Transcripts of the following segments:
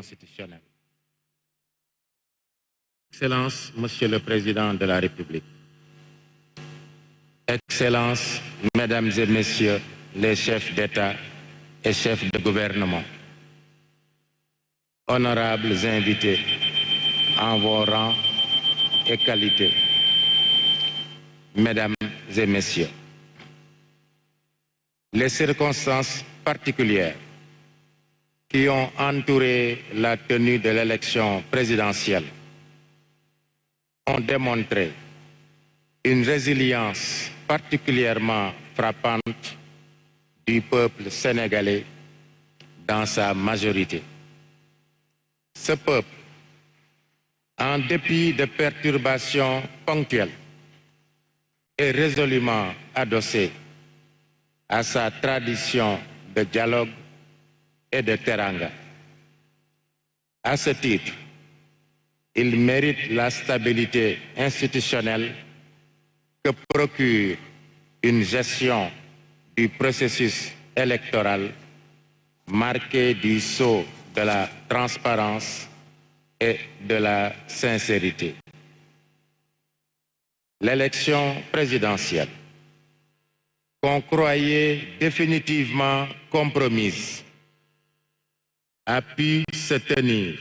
constitutionnel. Excellence, Monsieur le Président de la République. Excellences, Mesdames et Messieurs les chefs d'État et chefs de gouvernement. Honorables invités en vos rangs et qualités. Mesdames et Messieurs, les circonstances particulières qui ont entouré la tenue de l'élection présidentielle ont démontré une résilience particulièrement frappante du peuple sénégalais dans sa majorité. Ce peuple, en dépit de perturbations ponctuelles, est résolument adossé à sa tradition de dialogue et de teranga. À ce titre, il mérite la stabilité institutionnelle que procure une gestion du processus électoral marquée du sceau de la transparence et de la sincérité. L'élection présidentielle, qu'on croyait définitivement compromise, a pu se tenir,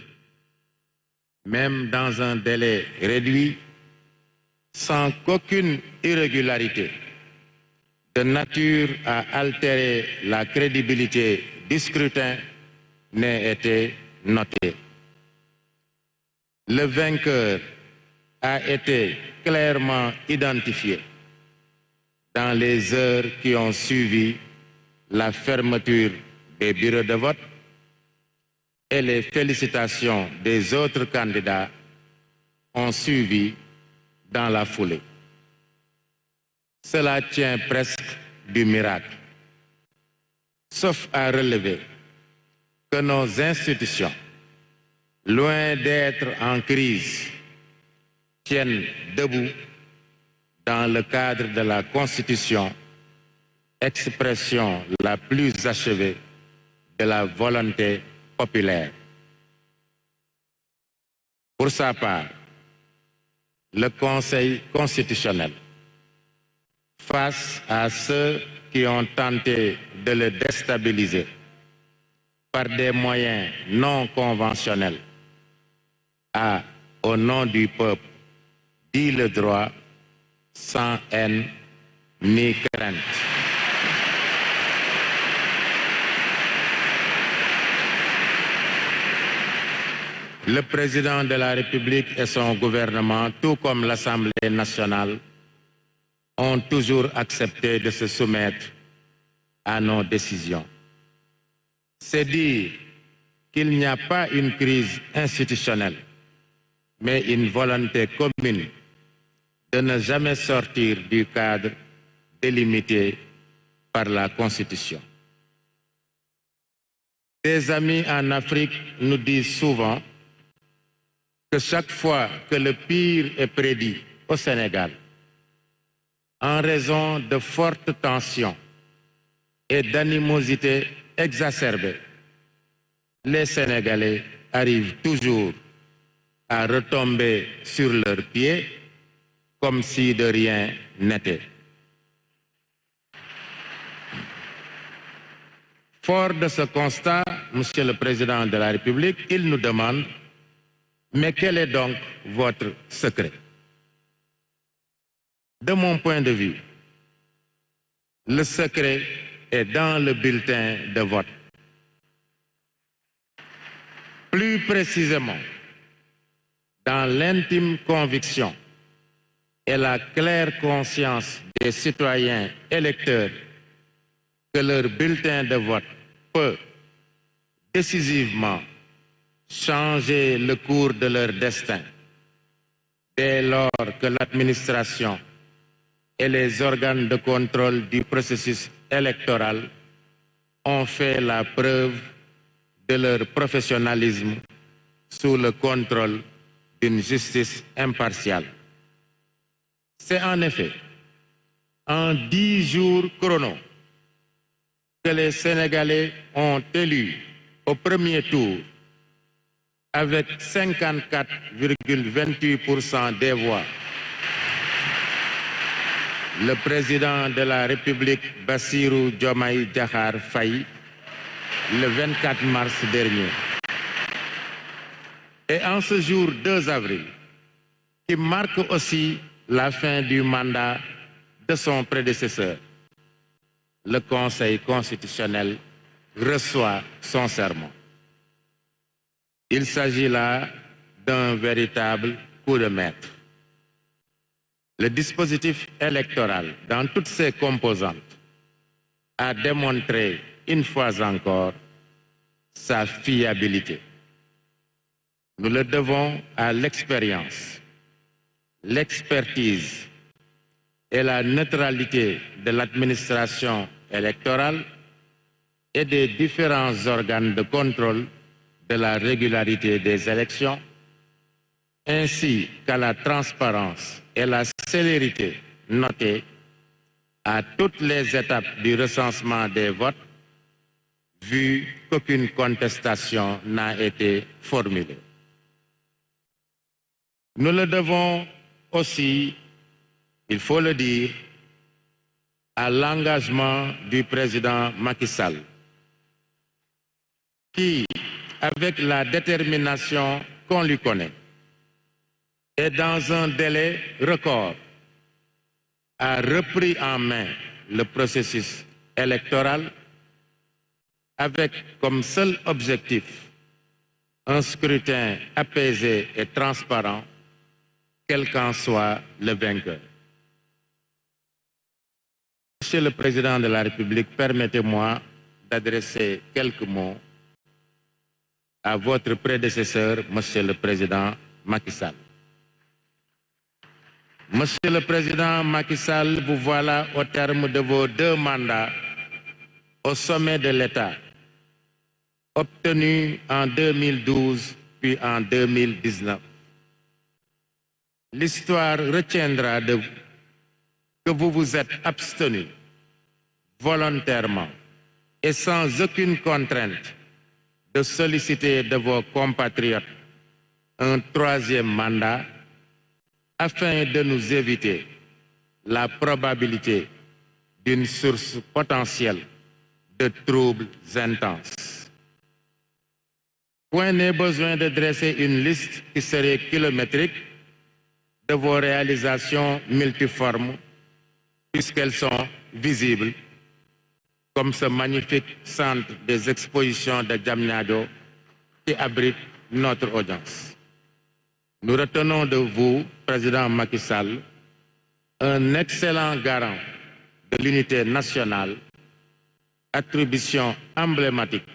même dans un délai réduit, sans qu'aucune irrégularité de nature à altérer la crédibilité du scrutin n'ait été notée. Le vainqueur a été clairement identifié dans les heures qui ont suivi la fermeture des bureaux de vote et les félicitations des autres candidats ont suivi dans la foulée. Cela tient presque du miracle, sauf à relever que nos institutions, loin d'être en crise, tiennent debout dans le cadre de la Constitution, expression la plus achevée de la volonté populaire. Pour sa part, le Conseil constitutionnel, face à ceux qui ont tenté de le déstabiliser par des moyens non conventionnels, a, au nom du peuple, dit le droit sans haine ni crainte. Le président de la République et son gouvernement, tout comme l'Assemblée nationale, ont toujours accepté de se soumettre à nos décisions. C'est dire qu'il n'y a pas une crise institutionnelle, mais une volonté commune de ne jamais sortir du cadre délimité par la Constitution. Des amis en Afrique nous disent souvent que chaque fois que le pire est prédit au Sénégal, en raison de fortes tensions et d'animosités exacerbées, les Sénégalais arrivent toujours à retomber sur leurs pieds comme si de rien n'était. Fort de ce constat, Monsieur le Président de la République, il nous demande: mais quel est donc votre secret? De mon point de vue, le secret est dans le bulletin de vote. Plus précisément, dans l'intime conviction et la claire conscience des citoyens électeurs que leur bulletin de vote peut décisivement changer le cours de leur destin dès lors que l'administration et les organes de contrôle du processus électoral ont fait la preuve de leur professionnalisme sous le contrôle d'une justice impartiale. C'est en effet en 10 jours chrono que les Sénégalais ont élu au premier tour avec 54,28% des voix. Le président de la République, Bassirou Diomaye Diakhar Faye, le 24 mars dernier. Et en ce jour 2 avril, qui marque aussi la fin du mandat de son prédécesseur, le Conseil constitutionnel reçoit son serment. Il s'agit là d'un véritable coup de maître. Le dispositif électoral, dans toutes ses composantes, a démontré une fois encore sa fiabilité. Nous le devons à l'expérience, l'expertise et la neutralité de l'administration électorale et des différents organes de contrôle de la régularité des élections, ainsi qu'à la transparence et la célérité notée à toutes les étapes du recensement des votes, vu qu'aucune contestation n'a été formulée. Nous le devons aussi, il faut le dire, à l'engagement du président Macky Sall, qui, avec la détermination qu'on lui connaît, et dans un délai record, a repris en main le processus électoral avec comme seul objectif un scrutin apaisé et transparent, quel qu'en soit le vainqueur. Monsieur le Président de la République, permettez-moi d'adresser quelques mots à votre prédécesseur, Monsieur le Président Macky Sall. Monsieur le Président Macky Sall, vous voilà au terme de vos 2 mandats au sommet de l'État, obtenus en 2012 puis en 2019. L'histoire retiendra de vous que vous vous êtes abstenu volontairement et sans aucune contrainte de solliciter de vos compatriotes un 3e mandat afin de nous éviter la probabilité d'une source potentielle de troubles intenses. Point n'est besoin de dresser une liste qui serait kilométrique de vos réalisations multiformes, puisqu'elles sont visibles, comme ce magnifique centre des expositions de Diamniadio qui abrite notre audience. Nous retenons de vous, Président Macky Sall, un excellent garant de l'unité nationale, attribution emblématique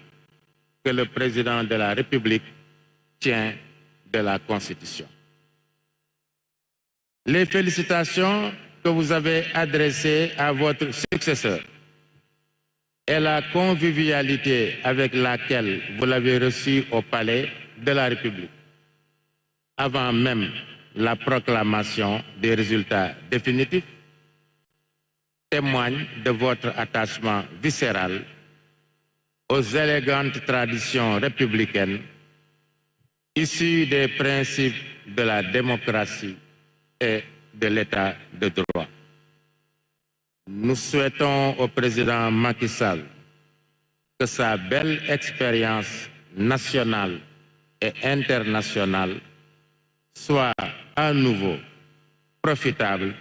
que le Président de la République tient de la Constitution. Les félicitations que vous avez adressées à votre successeur et la convivialité avec laquelle vous l'avez reçu au Palais de la République, avant même la proclamation des résultats définitifs, témoignent de votre attachement viscéral aux élégantes traditions républicaines issues des principes de la démocratie et de l'État de droit. Nous souhaitons au président Macky Sall que sa belle expérience nationale et internationale soit à nouveau profitable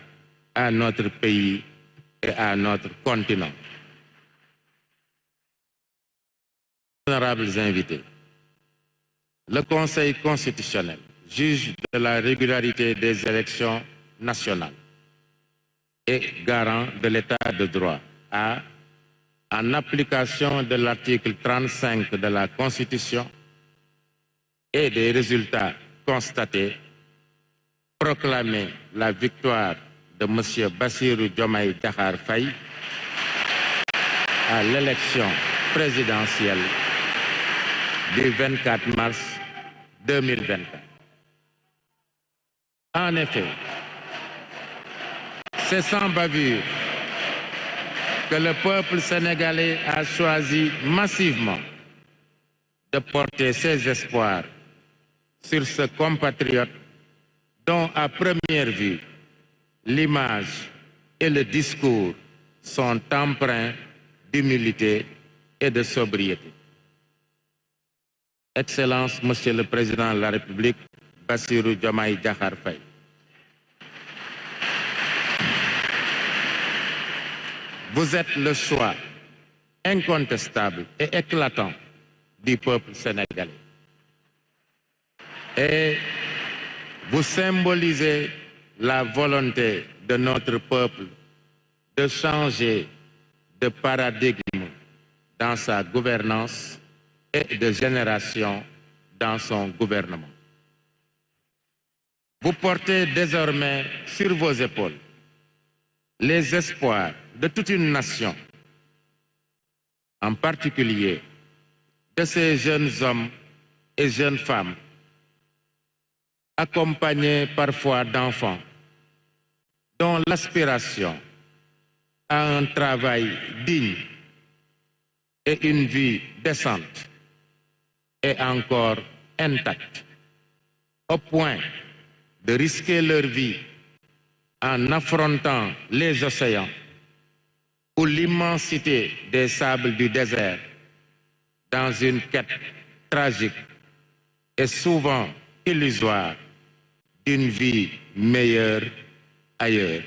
à notre pays et à notre continent. Honorables invités, le Conseil constitutionnel, juge de la régularité des élections nationales et garant de l'État de droit, a, en application de l'article 35 de la Constitution et des résultats constatés, proclamé la victoire de M. Bassirou Diomaye Diakhar Faye à l'élection présidentielle du 24 mars 2024. En effet, c'est sans bavure que le peuple sénégalais a choisi massivement de porter ses espoirs sur ce compatriote dont à première vue, l'image et le discours sont empreints d'humilité et de sobriété. Excellence, Monsieur le Président de la République, Bassirou Diomaye Diakhar Faye. Vous êtes le choix incontestable et éclatant du peuple sénégalais. Et vous symbolisez la volonté de notre peuple de changer de paradigme dans sa gouvernance et de génération dans son gouvernement. Vous portez désormais sur vos épaules les espoirs de toute une nation, en particulier de ces jeunes hommes et jeunes femmes, accompagnés parfois d'enfants, dont l'aspiration à un travail digne et une vie décente est encore intacte, au point de risquer leur vie en affrontant les océans ou l'immensité des sables du désert dans une quête tragique et souvent illusoire d'une vie meilleure ailleurs.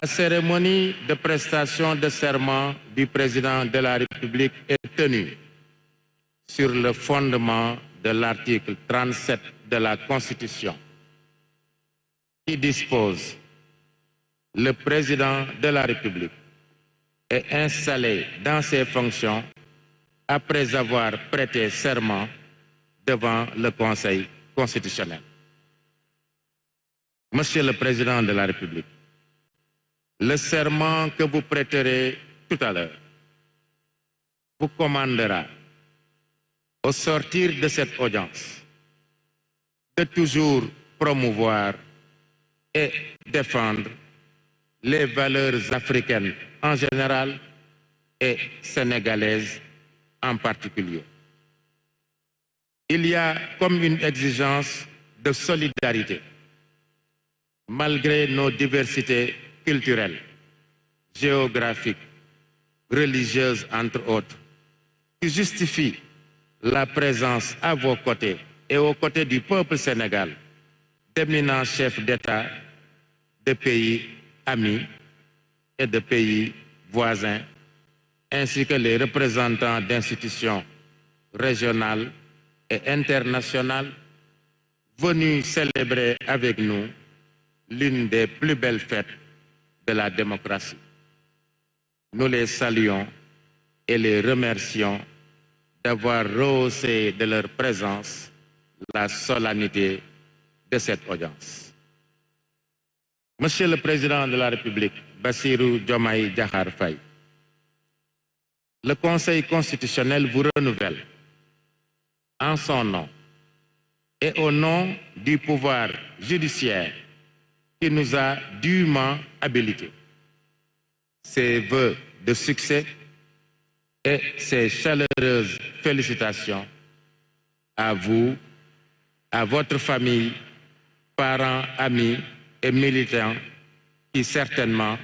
La cérémonie de prestation de serment du président de la République est tenue sur le fondement de l'article 37 de la Constitution, qui dispose: le président de la République est installé dans ses fonctions après avoir prêté serment devant le Conseil constitutionnel. Monsieur le Président de la République, le serment que vous prêterez tout à l'heure vous commandera, au sortir de cette audience, de toujours promouvoir et défendre les valeurs africaines en général et sénégalaises en particulier. Il y a comme une exigence de solidarité, malgré nos diversités culturelles, géographiques, religieuses entre autres, qui justifie la présence à vos côtés et aux côtés du peuple sénégal d'éminents chefs d'État de pays amis et de pays voisins, ainsi que les représentants d'institutions régionales et internationales venus célébrer avec nous l'une des plus belles fêtes de la démocratie. Nous les saluons et les remercions d'avoir rehaussé de leur présence la solennité de cette audience. Monsieur le Président de la République, Bassirou Diomaye Diakhar Faye, le Conseil constitutionnel vous renouvelle en son nom et au nom du pouvoir judiciaire qui nous a dûment habilités ses vœux de succès et ses chaleureuses félicitations à vous, à votre famille, parents, amis et militants qui certainement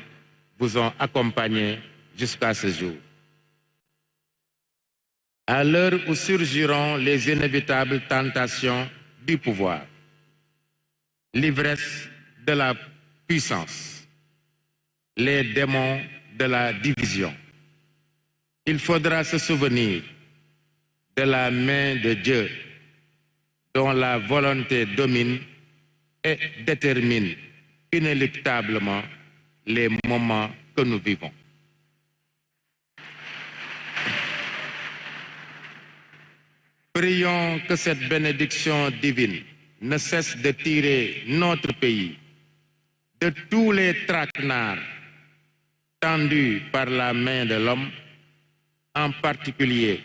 vous ont accompagnés jusqu'à ce jour. À l'heure où surgiront les inévitables tentations du pouvoir, l'ivresse de la puissance, les démons de la division, il faudra se souvenir de la main de Dieu dont la volonté domine et détermine inéluctablement les moments que nous vivons. Prions que cette bénédiction divine ne cesse de tirer notre pays de tous les traquenards tendus par la main de l'homme, en particulier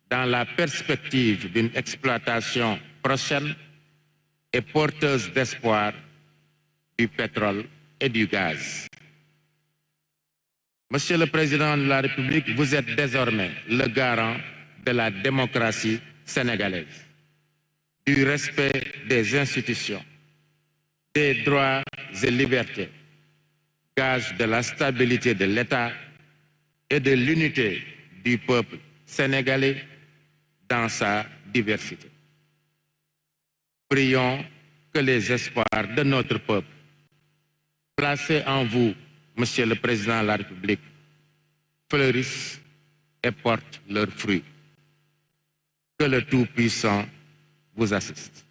dans la perspective d'une exploitation prochaine et porteuse d'espoir du pétrole et du gaz. Monsieur le Président de la République, vous êtes désormais le garant de la démocratie sénégalaise, du respect des institutions, des droits et libertés, gage de la stabilité de l'État et de l'unité du peuple sénégalais dans sa diversité. Prions que les espoirs de notre peuple, placés en vous, Monsieur le Président de la République, fleurissent et portent leurs fruits. Que le Tout-Puissant vous assiste.